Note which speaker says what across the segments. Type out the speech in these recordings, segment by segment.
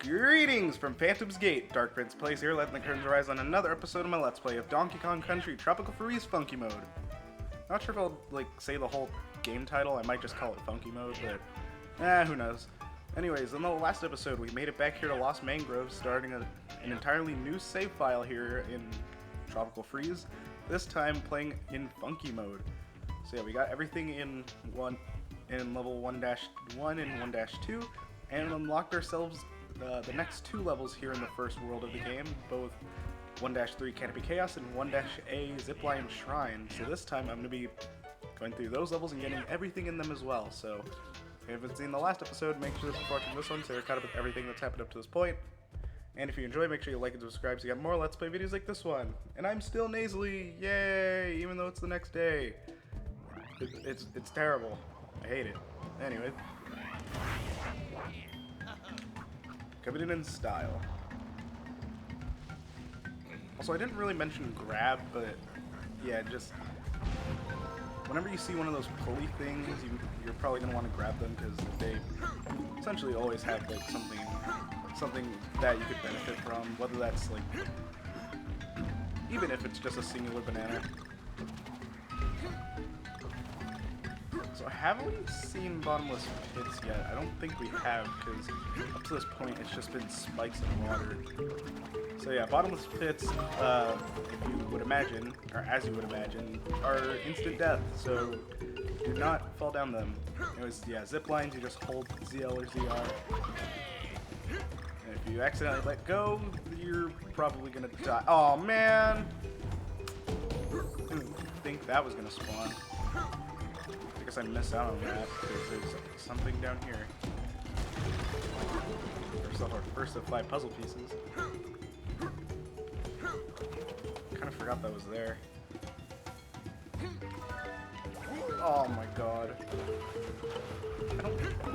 Speaker 1: Greetings from Phantom's Gate. Dark Prince plays here, letting the curtains rise on another episode of my Let's Play of Donkey Kong Country Tropical Freeze Funky Mode. Not sure if I'll, say the whole game title. I might just call it Funky Mode, but, who knows. Anyways, in the last episode, we made it back here to Lost Mangroves, starting an entirely new save file here in Tropical Freeze. This time, playing in Funky Mode. So yeah, we got everything in level 1-1 and 1-2, and unlocked ourselves the next two levels here in the first world of the game, both 1-3 Canopy Chaos and 1-A Zipline Shrine. So this time I'm going to be going through those levels and getting everything in them as well. So if you haven't seen the last episode, make sure to watch this one so you're caught up with everything that's happened up to this point. And if you enjoy, make sure you like and subscribe so you got more Let's Play videos like this one. And I'm still nasally, yay, even though it's the next day. It's terrible. I hate it. Anyway. Coming in style. Also, I didn't really mention grab, but yeah, just whenever you see one of those pulley things, you're probably gonna want to grab them because they essentially always have like something that you could benefit from, whether that's like even if it's just a singular banana. So have we seen bottomless pits yet? I don't think we have, because up to this point it's just been spikes and water. So yeah, bottomless pits, if you would imagine, or as you would imagine, are instant death, so do not fall down them. Anyways, yeah, zip lines, you just hold ZL or ZR. And if you accidentally let go, you're probably gonna die. Oh man! Didn't think that was gonna spawn. I guess I missed out on that because there's something down here. First of 5 puzzle pieces. Kind of forgot that was there. Oh my god.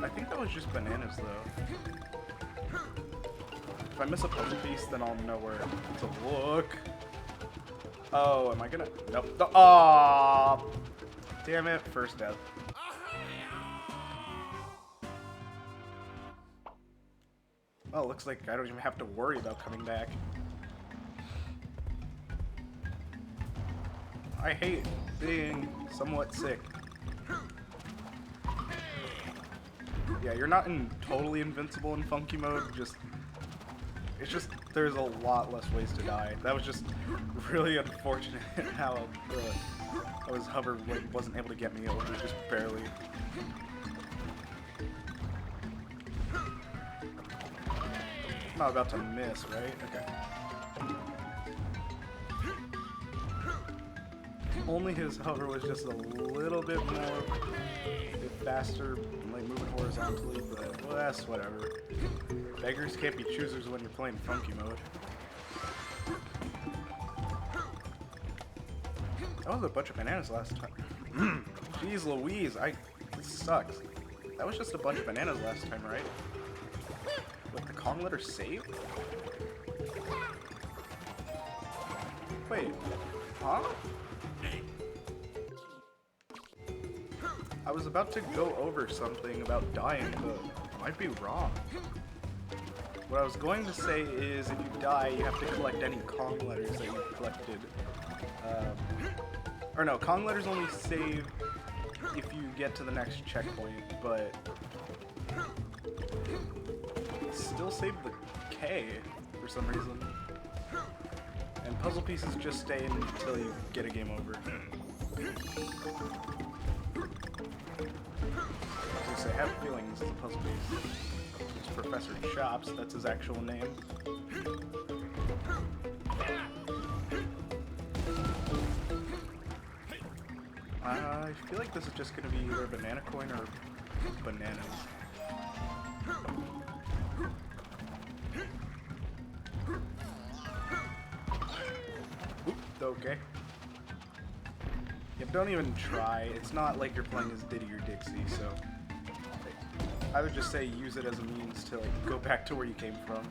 Speaker 1: I think that was just bananas though. If I miss a puzzle piece, then I'll know where to look. Oh, am I gonna? Nope. Aww. Damn it, first death. Well, it looks like I don't even have to worry about coming back. I hate being somewhat sick. Yeah, you're not totally invincible in Funky Mode, it's just there's a lot less ways to die. That was just really unfortunate how his hover wasn't able to get me over, just barely. I'm not about to miss, right? Okay. Only his hover was just a little bit faster, like moving horizontally, but well, that's whatever. Beggars can't be choosers when you're playing Funky Mode. That was a bunch of bananas last time. Jeez Louise, this sucks. That was just a bunch of bananas last time, right? What, the Kong letter saved? Wait, huh? I was about to go over something about dying, but I might be wrong. What I was going to say is if you die, you have to collect any Kong letters that you've collected. Or no, Kong letters only save if you get to the next checkpoint, but still save the K for some reason. And puzzle pieces just stay until you get a game over. I have a feeling this is a puzzle piece. It's Professor Chops, that's his actual name. I feel like this is just going to be either a banana coin or bananas. Oop, okay. Yeah, don't even try. It's not like you're playing as Diddy or Dixie, so I would just say use it as a means to go back to where you came from.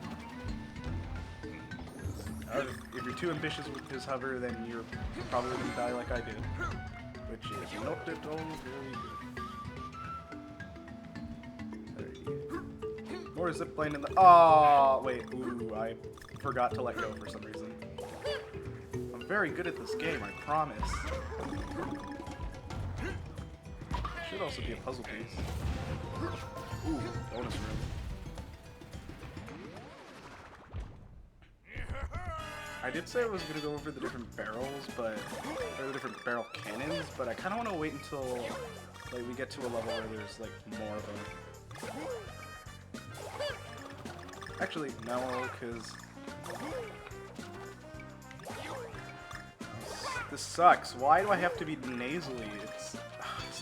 Speaker 1: If you're too ambitious with his hover, then you're probably going to die like I did, which is not at all very good. More zipline in the. Oh, wait. Ooh, I forgot to let go for some reason. I'm very good at this game, I promise. Should also be a puzzle piece. Ooh, bonus room. I did say I was going to go over the different barrels, or the different barrel cannons, but I kind of want to wait until like we get to a level where there's like more of them. Actually, no, because this sucks. Why do I have to be nasally? It's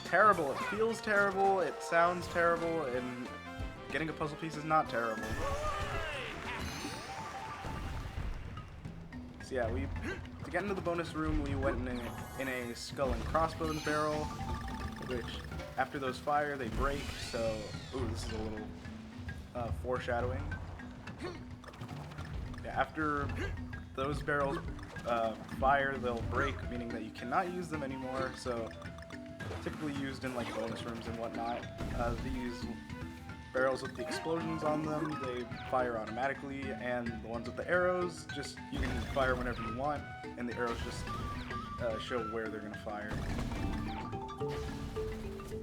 Speaker 1: terrible. It feels terrible. It sounds terrible, and getting a puzzle piece is not terrible. So yeah, to get into the bonus room, we went in a skull and crossbones barrel, which after those fire, they break. So, ooh, this is a little foreshadowing. Yeah, after those barrels fire, they'll break, meaning that you cannot use them anymore. So, typically used in like bonus rooms and whatnot. These barrels with the explosions on them, they fire automatically, and the ones with the arrows, just you can fire whenever you want, and the arrows just show where they're gonna fire.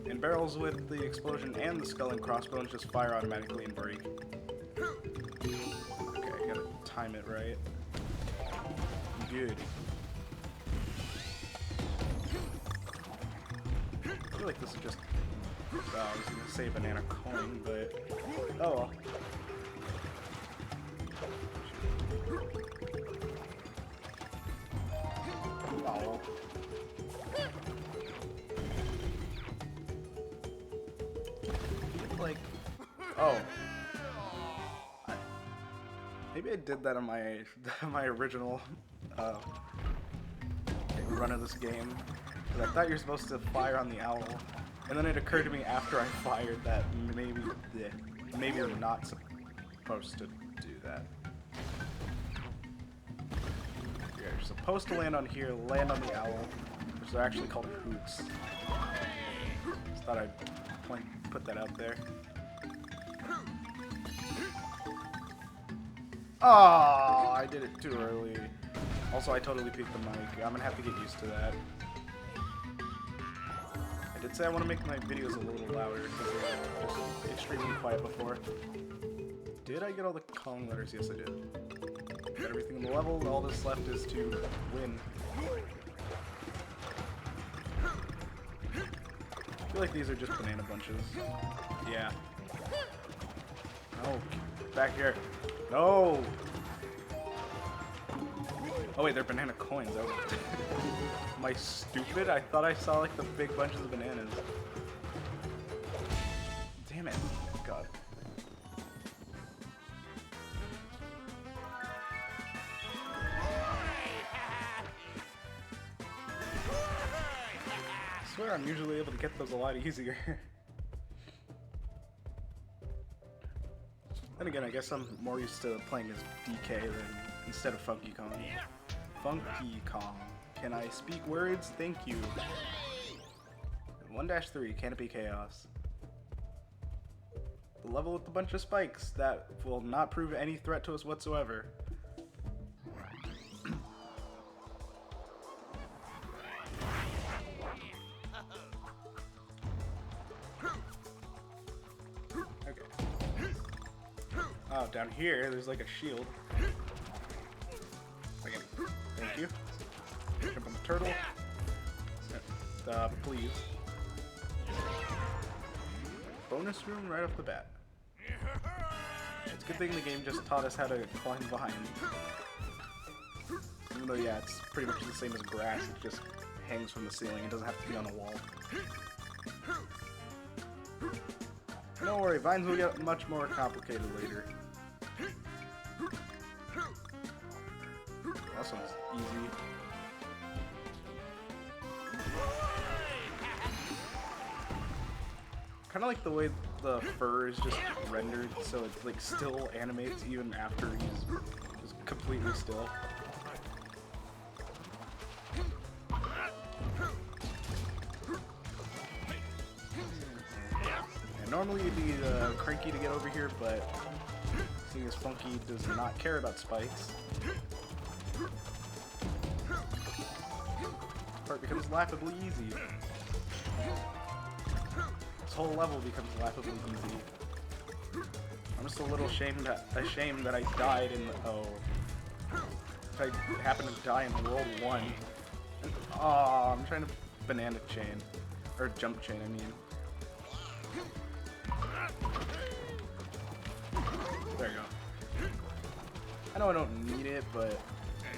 Speaker 1: And barrels with the explosion and the skull and crossbones just fire automatically and break. Okay, I gotta time it right. Good. I feel like this is just. I was gonna say banana coin, but oh well. Oh. Like, oh. Maybe I did that on my my original run of this game. Because I thought you're supposed to fire on the owl. And then it occurred to me after I fired that maybe you're not supposed to do that. You're supposed to land on here, land on the owl, which are actually called hoots. Just thought I'd put that out there. Oh, I did it too early. Also, I totally peeked the mic. I'm gonna have to get used to that. I did say I want to make my videos a little louder because they were just extremely quiet before. Did I get all the calling letters? Yes, I did. Got everything in the level. All that's left is to win. I feel like these are just banana bunches. Yeah. No, back here. No! Oh wait, they're banana coins. Am I stupid? I thought I saw like the big bunches of bananas. Damn it. God. I swear I'm usually able to get those a lot easier. Then again, I guess I'm more used to playing as DK instead of Funky Kong. Funky Kong. Can I speak words? Thank you. 1-3, Canopy Chaos. The level with a bunch of spikes that will not prove any threat to us whatsoever. Okay. Oh, down here, there's like a shield. Okay. Thank you. Jump on the turtle. Please. Bonus room right off the bat. It's a good thing the game just taught us how to climb behind. Even though, yeah, it's pretty much the same as grass. It just hangs from the ceiling. It doesn't have to be on a wall. Don't worry, vines will get much more complicated later. That one's easy. Kind of like the way the fur is just rendered, so it like still animates even after he's just completely still. And Normally you'd need Cranky to get over here, but seeing as Funky does not care about spikes, this part becomes laughably easy. This whole level becomes laughably easy. I'm just a little ashamed that I died in the... Oh. If I happen to die in World 1. Oh, I'm trying to banana chain. Or jump chain, I mean. There you go. I know I don't need it, but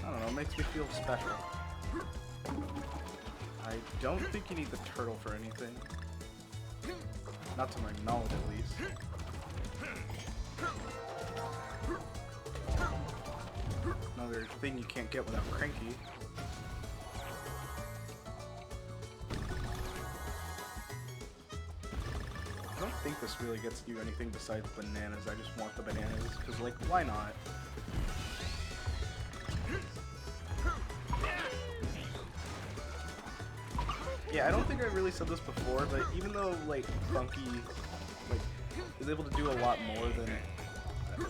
Speaker 1: I don't know, it makes me feel special. I don't think you need the turtle for anything. Not to my knowledge, at least. Another thing you can't get without Cranky. I don't think this really gets you anything besides bananas. I just want the bananas, because, like, why not? Yeah, I don't think I really said this before, but even though, like, Funky, like, is able to do a lot more than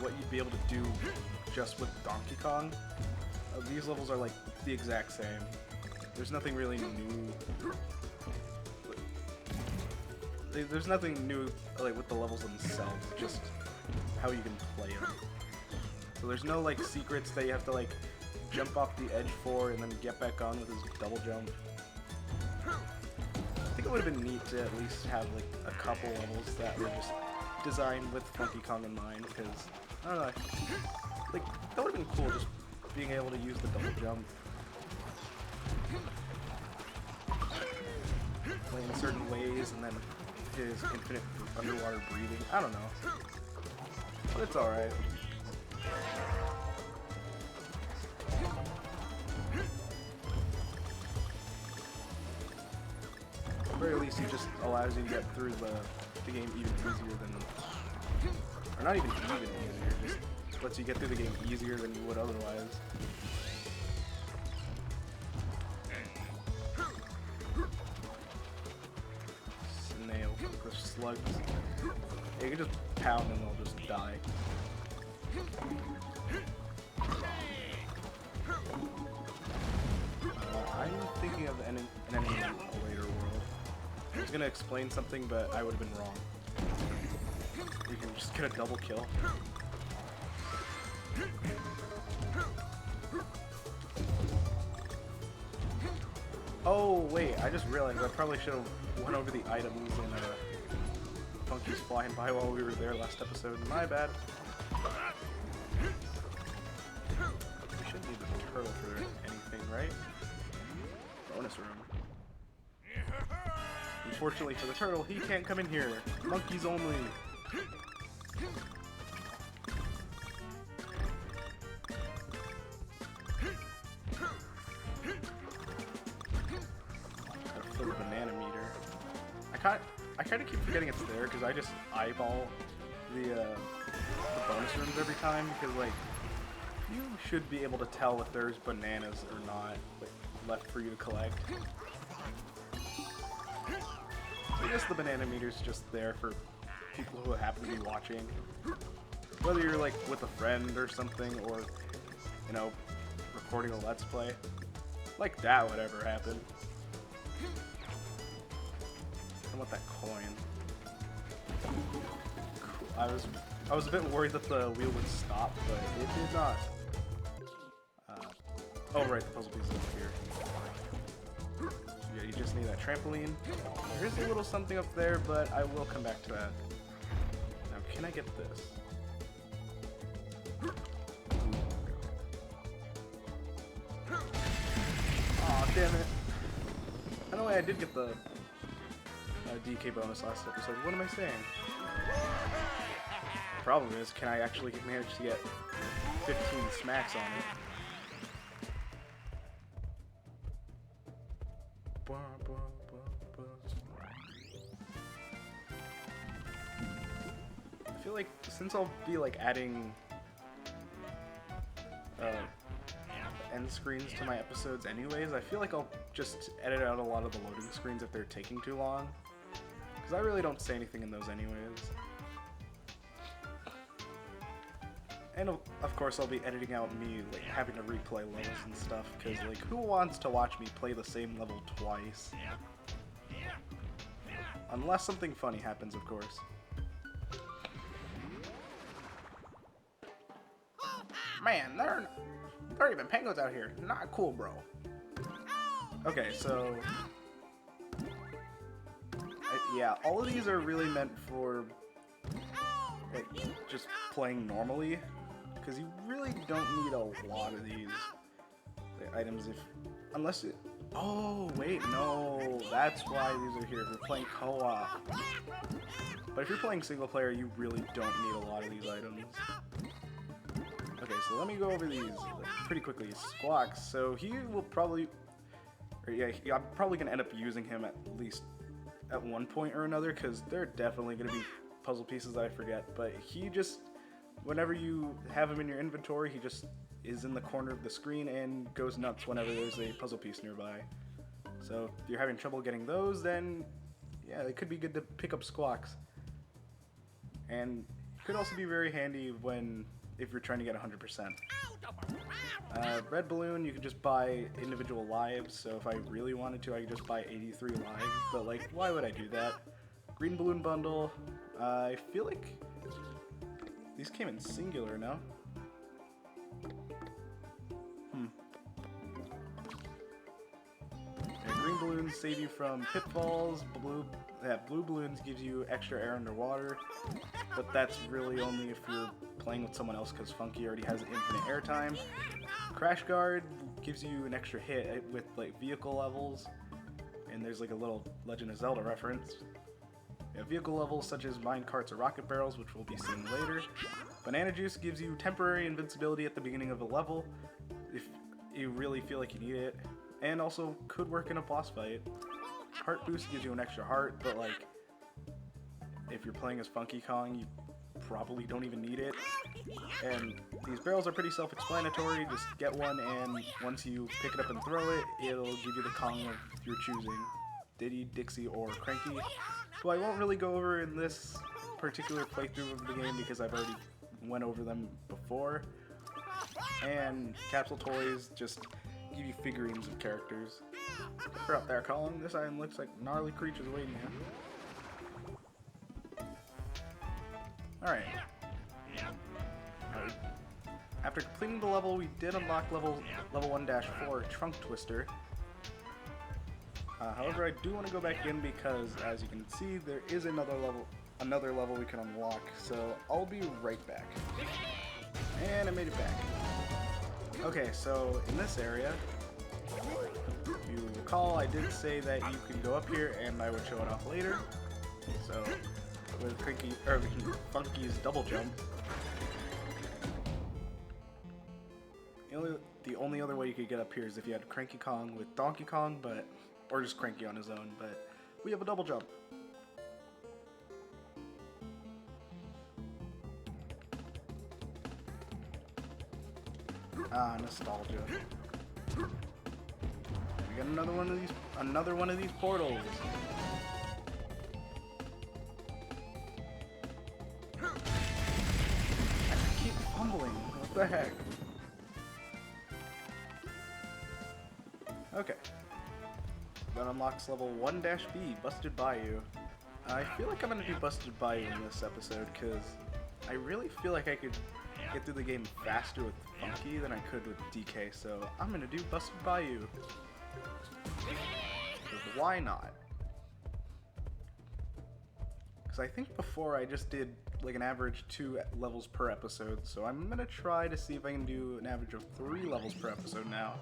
Speaker 1: what you'd be able to do just with Donkey Kong, these levels are, like, the exact same. There's nothing really new. There's nothing new, like, with the levels themselves, just how you can play them. So there's no, like, secrets that you have to, like, jump off the edge for and then get back on with his double jump. I think it would have been neat to at least have, like, a couple levels that were just designed with Funky Kong in mind, because, I don't know, like, that would have been cool, just being able to use the double jump. Playing in certain ways, and then his infinite underwater breathing. I don't know. But it's alright. At the very least, he just allows you to get through the game even easier than... Or not even easier, just lets you get through the game easier than you would otherwise. Snail, the slugs. Yeah, you can just pound and they'll just die. I'm thinking of an enemy in a later world. I was gonna explain something, but I would have been wrong. You can just get a double kill. Oh wait, I just realized I probably should have went over the items and Funky's flying by while we were there last episode. My bad. We shouldn't need the turtle for anything, right? Bonus room. Unfortunately for the turtle, he can't come in here. Monkeys only. For the banana meter. I kind of keep forgetting it's there because I just eyeball the bonus rooms every time because, like, you should be able to tell if there's bananas or not, like, left for you to collect. I guess the banana meter's just there for people who happen to be watching. Whether you're, like, with a friend or something, or, you know, recording a Let's Play. Like that would ever happen. I want that coin. I was a bit worried that the wheel would stop, but it did not. Oh right, the puzzle piece is up here. Yeah, you just need that trampoline. There is a little something up there, but I will come back to that. Now, can I get this? Aw, damn it. I know I did get the DK bonus last episode. What am I saying? The problem is, can I actually manage to get 15 smacks on it? I feel like since I'll be like adding end screens to my episodes anyways, I feel like I'll just edit out a lot of the loading screens if they're taking too long. Because I really don't say anything in those anyways. And of course I'll be editing out me like having to replay levels and stuff, because like who wants to watch me play the same level twice? Unless something funny happens, of course. Man, there are even penguins out here. Not cool, bro. Okay, so yeah, all of these are really meant for like, just playing normally, because you really don't need a lot of these items unless it. Oh wait, no, that's why these are here. If you're playing co-op, but if you're playing single player, you really don't need a lot of these items. Okay, so let me go over these pretty quickly. Squawks. So he will probably, I'm probably gonna end up using him at least at one point or another, because they're definitely gonna be puzzle pieces that I forget. But he just, whenever you have him in your inventory, he just is in the corner of the screen and goes nuts whenever there's a puzzle piece nearby. So if you're having trouble getting those, then yeah, it could be good to pick up Squawks. And it could also be very handy if you're trying to get 100%. Red Balloon, you can just buy individual lives, so if I really wanted to, I could just buy 83 lives, but like, why would I do that? Green Balloon Bundle, I feel like these came in singular, no? Green balloons save you from pitfalls. Blue balloons gives you extra air underwater, but that's really only if you're playing with someone else, because Funky already has infinite airtime. Crash Guard gives you an extra hit with like vehicle levels, and there's like a little Legend of Zelda reference. Vehicle levels such as mine carts or rocket barrels, which we'll be seeing later. Banana Juice gives you temporary invincibility at the beginning of a level if you really feel like you need it, and also could work in a boss fight. Heart Boost gives you an extra heart, but like, if you're playing as Funky Kong, you probably don't even need it. And these barrels are pretty self-explanatory. Just get one, and once you pick it up and throw it, it'll give you the Kong of your choosing. Diddy, Dixie, or Cranky, who I won't really go over in this particular playthrough of the game because I've already went over them before. And Capsule Toys just give you figurines of characters. They're up there, Colin. This item looks like gnarly creatures waiting here. Alright. After completing the level, we did unlock level 1-4, Trunk Twister. However, I do want to go back in because, as you can see, there is another level we can unlock. So I'll be right back. And I made it back. Okay, so in this area, if you recall, I did say that you can go up here, and I would show it off later. So with Funky's double jump, the only other way you could get up here is if you had Cranky Kong with Donkey Kong, or just Cranky on his own, but we have a double jump. Ah, nostalgia. We got another one of these portals. I keep fumbling. What the heck? Okay. That unlocks level 1-B, Busted Bayou. I feel like I'm gonna do Busted Bayou in this episode, because I really feel like I could get through the game faster with Funky than I could with DK, so I'm gonna do Busted Bayou. Because why not? Because I think before I just did like an average 2 levels per episode, so I'm gonna try to see if I can do an average of 3 levels per episode now.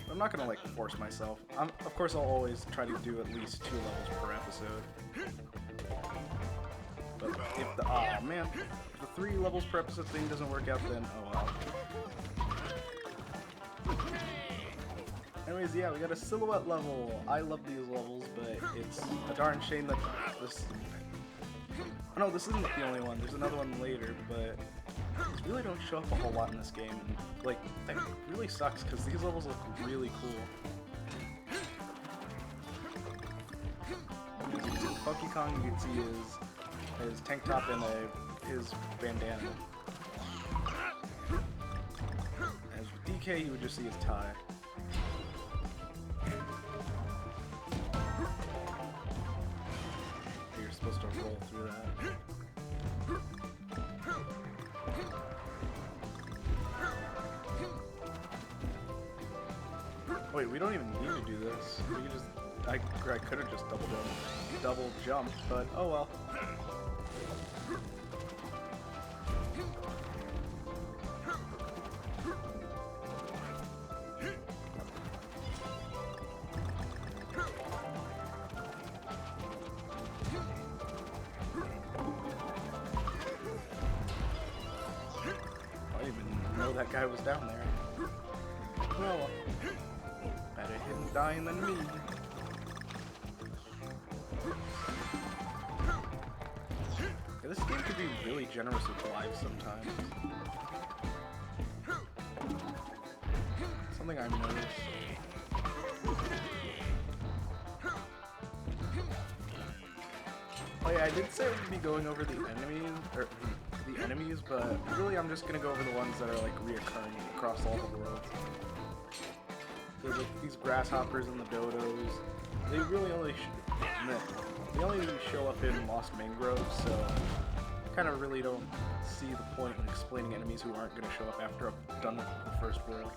Speaker 1: I'm not gonna like force myself. Of course, I'll always try to do at least 2 levels per episode. But if the 3 levels per episode thing doesn't work out, then oh well. Anyways, yeah, we got a silhouette level. I love these levels, but it's a darn shame that this. Oh no, this isn't the only one. There's another one later, but these really don't show up a whole lot in this game. Like, that really sucks because these levels look really cool. Kong, you can see his tank top and his bandana. As with DK, you would just see his tie. You're supposed to roll through that. Wait, we don't even need to do this. We can just, I could have just double jumped, but oh well. I didn't even know that guy was down there. Well, better him dying than me. Yeah, this game could be really generous with lives sometimes. Something I've noticed. Oh yeah, I did say we'd be going over the enemies, but really I'm just gonna go over the ones that are like reoccurring across all the worlds. There's like these grasshoppers and the dodos. They really only show up in Lost Mangroves, so I kind of really don't see the point in explaining enemies who aren't going to show up after I'm done with the first world.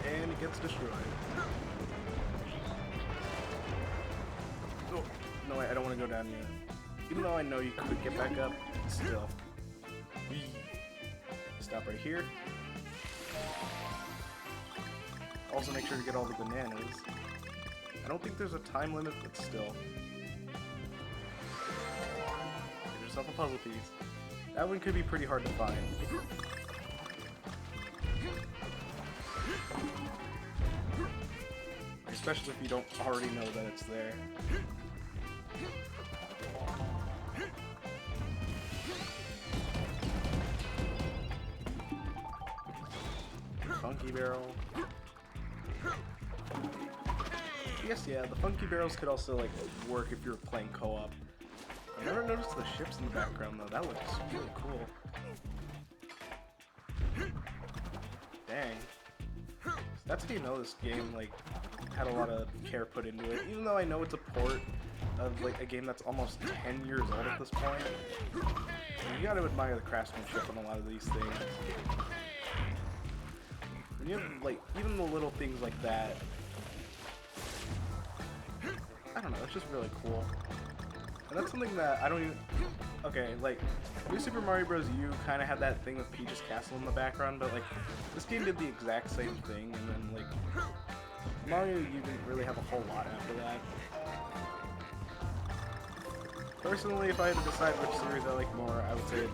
Speaker 1: And it gets destroyed. Oh, no, I don't want to go down yet. Even though I know you could get back up, still. Stop right here. Also make sure to get all the bananas. I don't think there's a time limit, but still. Get yourself a puzzle piece. That one could be pretty hard to find. Especially if you don't already know that it's there. Funky barrel. Yes, yeah, the funky barrels could also like work if you're playing co-op. I never noticed the ships in the background though. That looks really cool. Dang. That's how you know this game like had a lot of care put into it. Even though I know it's a port of like a game that's almost 10 years old at this point. You gotta admire the craftsmanship on a lot of these things. And you have like even the little things like that. I don't know, it's just really cool. And that's something that I don't even... Okay, like, New Super Mario Bros. U kind of had that thing with Peach's Castle in the background, but, like, this game did the exact same thing, and then, like, Mario U didn't really have a whole lot after that. Personally, if I had to decide which series I like more, I would say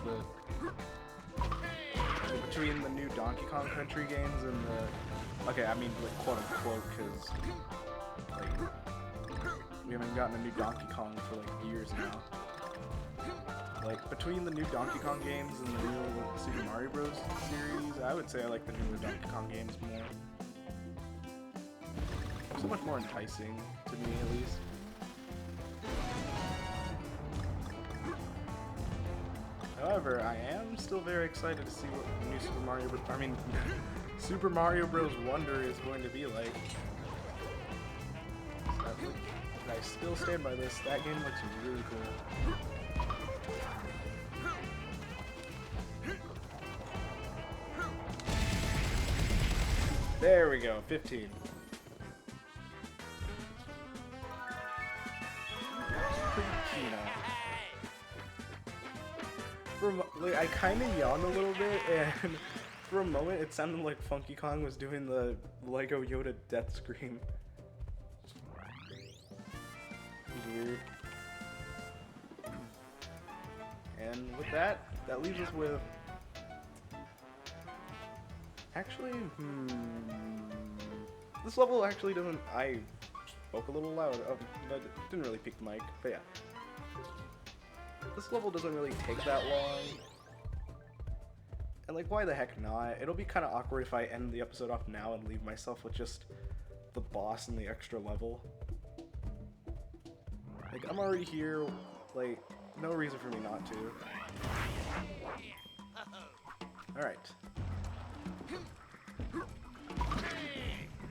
Speaker 1: between the new Donkey Kong Country games and the... Okay, I mean, like, quote-unquote, because, like... We haven't gotten a new Donkey Kong for like years now. Like between the new Donkey Kong games and the new Super Mario Bros. Series, I would say I like the newer Donkey Kong games more. So much more enticing to me, at least. However, I am still very excited to see what the new Super Mario Bros. Super Mario Bros. Wonder is going to be like. I still stand by this. That game looks really cool. There we go, 15. I kind of yawned a little bit, and for a moment it sounded like Funky Kong was doing the Lego Yoda death scream. Weird. And with that leaves us with... Actually, this level actually doesn't... I spoke a little loud. Oh, that didn't really peak the mic, but yeah. This level doesn't really take that long. And like, why the heck not? It'll be kind of awkward if I end the episode off now and leave myself with just the boss and the extra level. Like, I'm already here, like, no reason for me not to. Alright.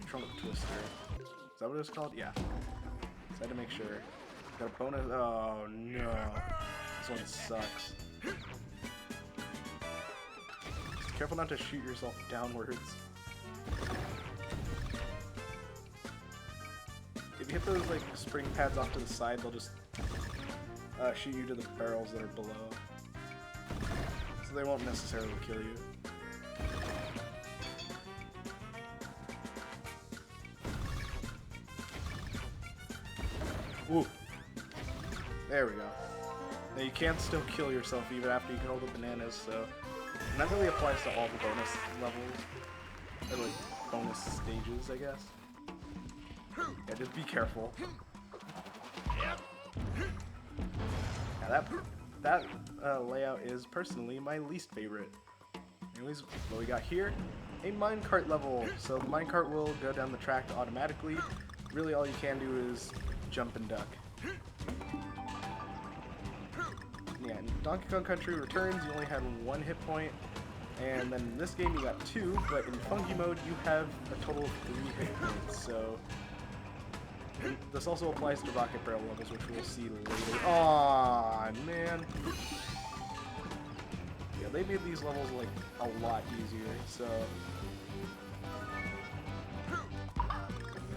Speaker 1: Trunk Twister. Is that what it's called? Yeah. So I had to make sure. Got a bonus. Oh no. This one sucks. Just careful not to shoot yourself downwards. If you hit those like spring pads off to the side, they'll just shoot you to the barrels that are below. So they won't necessarily kill you. Ooh. There we go. Now you can still kill yourself even after you kill the bananas, so... And that really applies to all the bonus levels. Or like, bonus stages, I guess. Yeah, just be careful. Now that layout is personally my least favorite. Anyways, what we got here? A minecart level. So the minecart will go down the track automatically. Really all you can do is jump and duck. Yeah, in Donkey Kong Country Returns you only had 1 hit point, and then in this game you got 2, but in Funky Mode you have a total of 3 hit points, so... And this also applies to Rocket Barrel levels, which we'll see later. Aww, man. Yeah, they made these levels, like, a lot easier, so...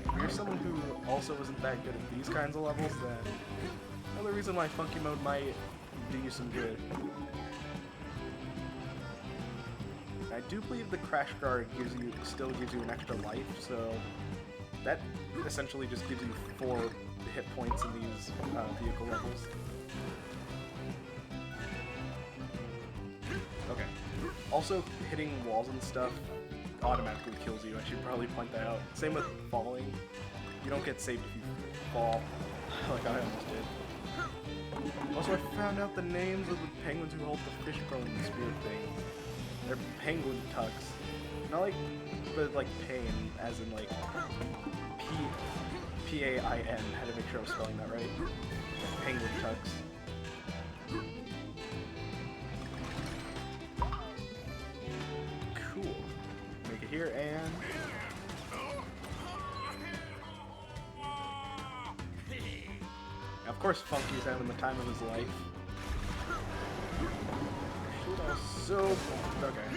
Speaker 1: If you're someone who also isn't that good at these kinds of levels, then another reason why Funky Mode might do you some good. I do believe the Crash Guard still gives you an extra life, so that essentially just gives you 4 hit points in these vehicle levels. Okay. Also, hitting walls and stuff automatically kills you. I should probably point that out. Same with falling. You don't get saved if you fall, like I almost did. Also, I found out the names of the penguins who hold the fishbone spear thing. They're penguin tucks. Not like, but like pain, as in like P-A-I-N. Had to make sure I was spelling that right. Penguin tucks. Cool. Make it here and... Of course Funky's having the time of his life. Should also... Okay.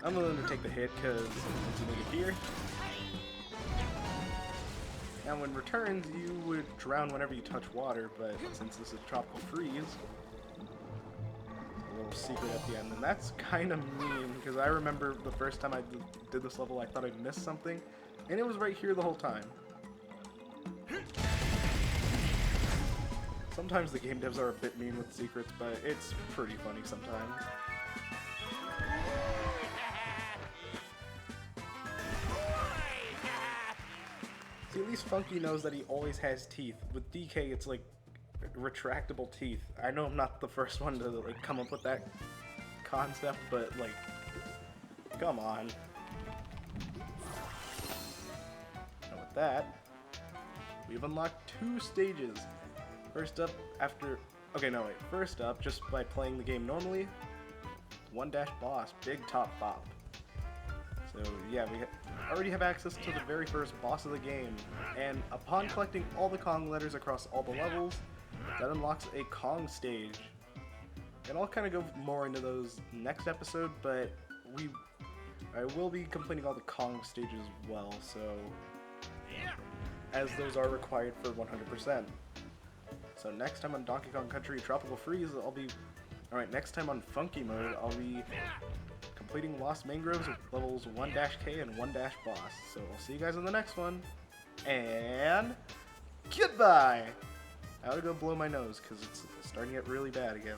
Speaker 1: I'm willing to take the hit because once you make it here... And when returns, you would drown whenever you touch water, but since this is Tropical Freeze, a little secret at the end, and that's kind of mean, because I remember the first time I did this level, I thought I'd missed something, and it was right here the whole time. Sometimes the game devs are a bit mean with secrets, but it's pretty funny sometimes. See, at least Funky knows that he always has teeth. With DK, it's like retractable teeth. I know I'm not the first one to like come up with that concept, but like, come on. And with that, we've unlocked 2 stages. First up, first up, just by playing the game normally, 1-dash boss, Big Top Bop. So yeah, we already have access to the very first boss of the game, and upon collecting all the Kong letters across all the levels, that unlocks a Kong stage. And I'll kind of go more into those next episode, but I will be completing all the Kong stages as well, so as those are required for 100%. So next time on Donkey Kong Country Tropical Freeze, next time on Funky Mode, I'll be completing Lost Mangroves with levels 1-K and 1-Boss. So I'll see you guys in the next one, and goodbye! I gotta go blow my nose, because it's starting to get really bad again.